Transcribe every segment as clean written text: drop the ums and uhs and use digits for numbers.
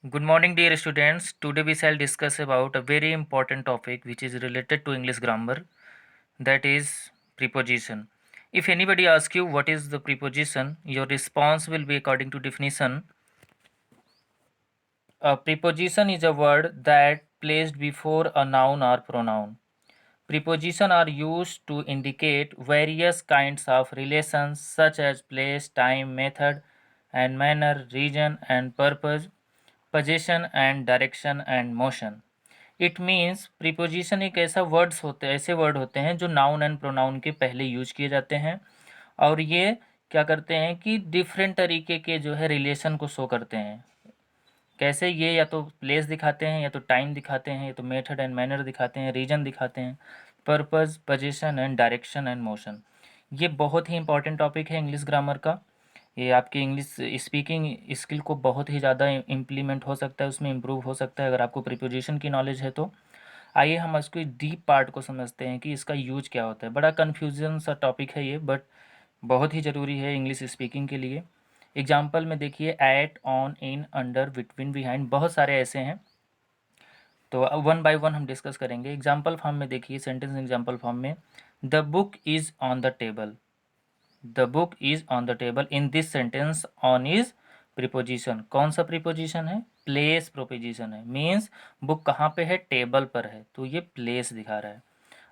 Good morning, dear students. Today we shall discuss about a very important topic which is related to English grammar, that is preposition. If anybody asks you what is the preposition, your response will be according to definition. A preposition is a word that placed before a noun or pronoun. Prepositions are used to indicate various kinds of relations such as place, time, method and manner, region and purpose, possession and direction and motion. It means preposition एक ऐसे word होते हैं जो noun and pronoun के पहले use किए जाते हैं और ये क्या करते हैं कि डिफरेंट तरीके के जो है रिलेशन को शो करते हैं। कैसे? ये या तो प्लेस दिखाते हैं, या तो टाइम दिखाते हैं, या तो मेथड एंड मैनर दिखाते हैं, रीजन दिखाते हैं, purpose, position and direction and motion. ये बहुत ही इंपॉर्टेंट टॉपिक है इंग्लिश ग्रामर का। ये आपकी इंग्लिश स्पीकिंग स्किल को बहुत ही ज़्यादा इम्प्लीमेंट हो सकता है, उसमें इम्प्रूव हो सकता है अगर आपको प्रीपोजिशन की नॉलेज है तो। आइए हम इसको डीप पार्ट को समझते हैं कि इसका यूज क्या होता है। बड़ा कन्फ्यूजन सा टॉपिक है ये, बट बहुत ही ज़रूरी है इंग्लिश स्पीकिंग के लिए। एग्जाम्पल में देखिए, at, on, in, under, between, behind, बहुत सारे ऐसे हैं। तो वन बाय वन हम डिस्कस करेंगे। एग्जाम्पल फॉर्म में देखिए, सेंटेंस एग्जाम्पल फॉर्म में, the book is on the table. The book is on the table. In this sentence on is preposition. कौन सा प्रीपोजिशन है? प्लेस प्रोपोजिशन है। मीन्स बुक कहाँ पे है? टेबल पर है, तो ये प्लेस दिखा रहा है।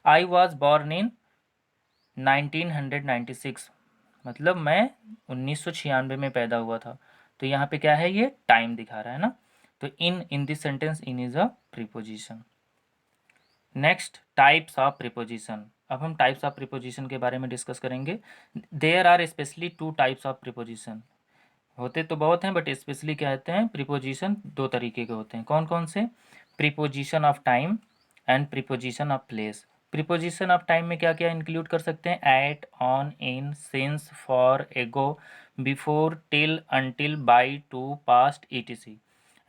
आई वॉज बॉर्न इन 1996, मतलब मैं 1996 में पैदा हुआ था। तो यहाँ पे क्या है? ये टाइम दिखा रहा है ना। तो इन this sentence in is a preposition. Next, types of preposition. अब हम टाइप्स ऑफ प्रीपोजिशन के बारे में डिस्कस करेंगे। There are specially two types of preposition. होते तो बहुत हैं, बट स्पेशली क्या कहते हैं? प्रीपोजिशन दो तरीके के होते हैं। कौन कौन से? Preposition of time and preposition of place. Preposition of time में क्या क्या इंक्लूड कर सकते हैं? At, on, in, since, for, ago, before, till, until, by, to, past, ETC.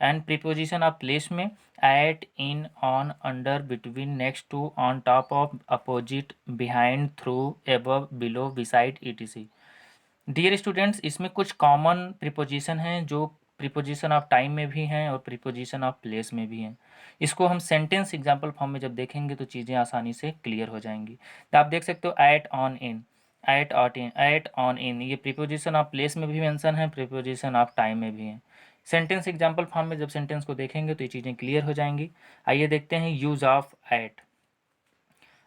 And preposition of place में at, in, on, under, between, next to, on top of, opposite, behind, through, above, below, beside, ETC. Dear students, इसमें कुछ common preposition हैं जो preposition of time में भी हैं और preposition of place में भी हैं। इसको हम सेंटेंस एग्जांपल फॉर्म में जब देखेंगे तो चीज़ें आसानी से क्लियर हो जाएंगी। तो आप देख सकते हो, at, on, in, at, on, in, ये प्रीपोजिशन ऑफ प्लेस में भी मेंशन है, प्रीपोजिशन ऑफ टाइम में भी है। सेंटेंस एग्जाम्पल फॉर्म में जब सेंटेंस को देखेंगे तो ये चीज़ें क्लियर हो जाएंगी। आइए देखते हैं use of at.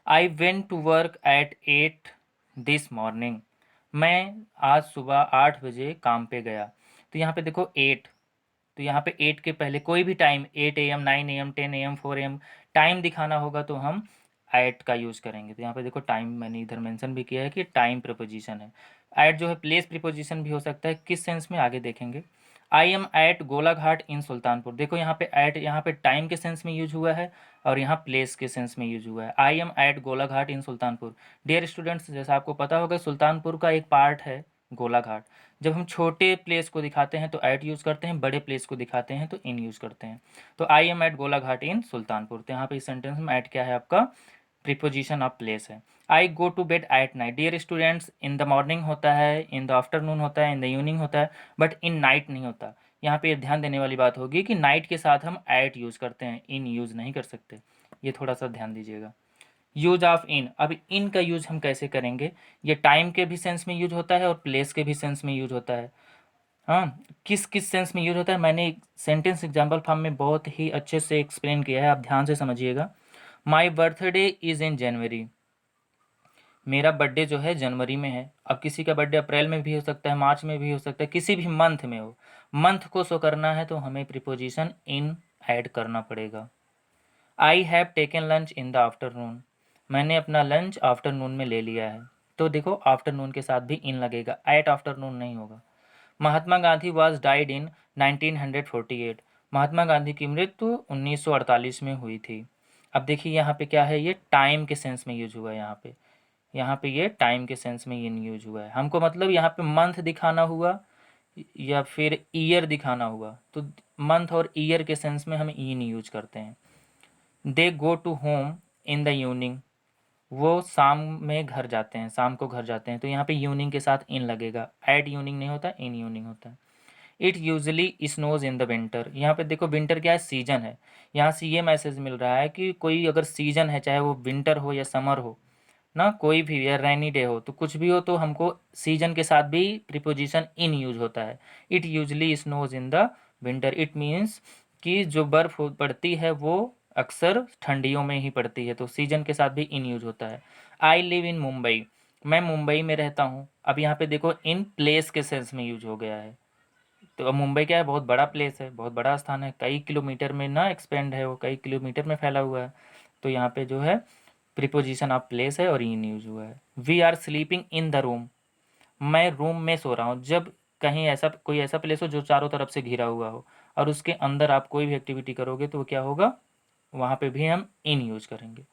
I went to work at 8 this morning. मैं आज सुबह 8 बजे काम पे गया। तो यहाँ पे देखो 8, तो यहाँ पे 8 के पहले कोई भी time, 8 AM, 9 AM, 10 AM, 4 AM, time दिखाना होगा तो हम एट का यूज़ करेंगे। तो यहाँ पे देखो टाइम मैंने इधर मेंशन भी किया है कि टाइम प्रीपोजिशन है। एट जो है प्लेस प्रीपोजिशन भी हो सकता है। किस सेंस में? आगे देखेंगे। आई am at Golaghat in Sultanpur. देखो यहाँ पे एट, यहाँ पे टाइम के सेंस में यूज हुआ है और यहाँ प्लेस के सेंस में यूज हुआ है। I am at Golaghat in Sultanpur. Dear students, जैसा आपको पता होगा, सुल्तानपुर का एक पार्ट है गोलाघाट। जब हम छोटे प्लेस को दिखाते हैं तो एट यूज़ करते हैं, बड़े प्लेस को दिखाते हैं तो इन यूज़ करते हैं। तो आई am at Golaghat in Sultanpur, तो यहाँ पे इस सेंटेंस में एट क्या है? आपका प्रीपोजिशन ऑफ प्लेस है। I go to bed at night. Dear students, in the morning होता है, इन द आफ्टरनून होता है, इन द इवनिंग होता है, बट इन नाइट नहीं होता। यहाँ पे ध्यान देने वाली बात होगी कि नाइट के साथ हम एट यूज़ करते हैं, इन यूज़ नहीं कर सकते। ये थोड़ा सा ध्यान दीजिएगा। यूज ऑफ इन। अब इन का यूज हम कैसे करेंगे? ये टाइम के भी सेंस में यूज होता है और प्लेस के भी सेंस में यूज होता है। हाँ, किस किस सेंस में यूज होता है मैंने सेंटेंस एग्जाम्पल फॉर्म में बहुत ही अच्छे से एक्सप्लेन किया है, आप ध्यान से समझिएगा। माई बर्थडे इज़ इन जनवरी। मेरा बर्थडे जो है जनवरी में है। अब किसी का बर्थडे अप्रैल में भी हो सकता है, मार्च में भी हो सकता है, किसी भी मंथ में हो। मंथ को शो करना है तो हमें प्रीपोजिशन इन ऐड करना पड़ेगा। I have taken lunch in the afternoon. मैंने अपना लंच आफ्टरनून में ले लिया है। तो देखो आफ्टरनून के साथ भी इन लगेगा, एट आफ्टरनून नहीं होगा। Mahatma Gandhi was died in 1948। Mahatma Gandhi की मृत्यु 1948 में हुई थी। अब देखिए यहाँ पे क्या है? ये टाइम के सेंस में यूज हुआ है। यहाँ पे ये टाइम के सेंस में इन यूज हुआ है। हमको मतलब यहाँ पे मंथ दिखाना हुआ या फिर ईयर दिखाना हुआ तो मंथ और ईयर के सेंस में हम इन यूज करते हैं। They go to home in the evening. वो शाम में घर जाते हैं, शाम को घर जाते हैं, तो यहाँ पे इवनिंग के साथ इन लगेगा। एट इवनिंग नहीं होता, इन इवनिंग होता है। It usually snows in the winter. यहाँ पे देखो विंटर क्या है, सीजन है। यहाँ से ये मैसेज मिल रहा है कि कोई अगर सीजन है, चाहे वो विंटर हो या समर हो ना, कोई भी, या रेनी डे हो, तो कुछ भी हो, तो हमको सीजन के साथ भी प्रीपोजिशन इन यूज होता है। It usually snows in the winter, it means कि जो बर्फ़ पड़ती है वो अक्सर ठंडियों में ही पड़ती है, तो सीजन के साथ भी इन यूज होता है। आई लिव इन मुंबई, मैं मुंबई में रहता हूँ। अब यहाँ पे देखो इन प्लेस के सेंस में यूज हो गया है। तो अब मुंबई क्या है, बहुत बड़ा प्लेस है, बहुत बड़ा स्थान है, कई किलोमीटर में ना एक्सपेंड है, वो कई किलोमीटर में फैला हुआ है। तो यहाँ पे जो है प्रीपोजिशन ऑफ प्लेस है और इन यूज हुआ है। We are sleeping in the room, मैं रूम में सो रहा हूँ। जब कहीं ऐसा कोई ऐसा प्लेस हो जो चारों तरफ से घिरा हुआ हो और उसके अंदर आप कोई भी एक्टिविटी करोगे तो क्या होगा, वहाँ पे भी हम इन यूज करेंगे।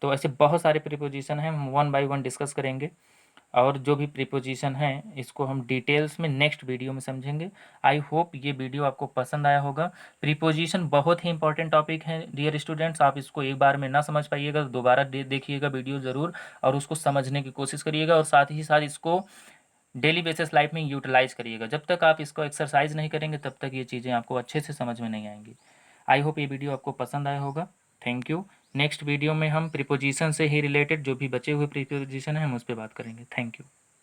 तो ऐसे बहुत सारे प्रीपोजिशन हैं, हम वन बाय वन डिस्कस करेंगे। और जो भी प्रीपोजिशन हैं इसको हम डिटेल्स में नेक्स्ट वीडियो में समझेंगे। आई होप ये वीडियो आपको पसंद आया होगा। प्रीपोजिशन बहुत ही इंपॉर्टेंट टॉपिक है डियर स्टूडेंट्स, आप इसको एक बार में ना समझ पाइएगा तो दोबारा देखिएगा वीडियो ज़रूर, और उसको समझने की कोशिश करिएगा, और साथ ही साथ इसको डेली बेसिस लाइफ में यूटिलाइज करिएगा। जब तक आप इसको एक्सरसाइज नहीं करेंगे तब तक ये चीज़ें आपको अच्छे से समझ में नहीं आएंगी। आई होप ये वीडियो आपको पसंद आया होगा। Thank you. नेक्स्ट वीडियो में हम प्रीपोजिशन से ही रिलेटेड जो भी बचे हुए प्रीपोजिशन हैं हम उस पर बात करेंगे। Thank you.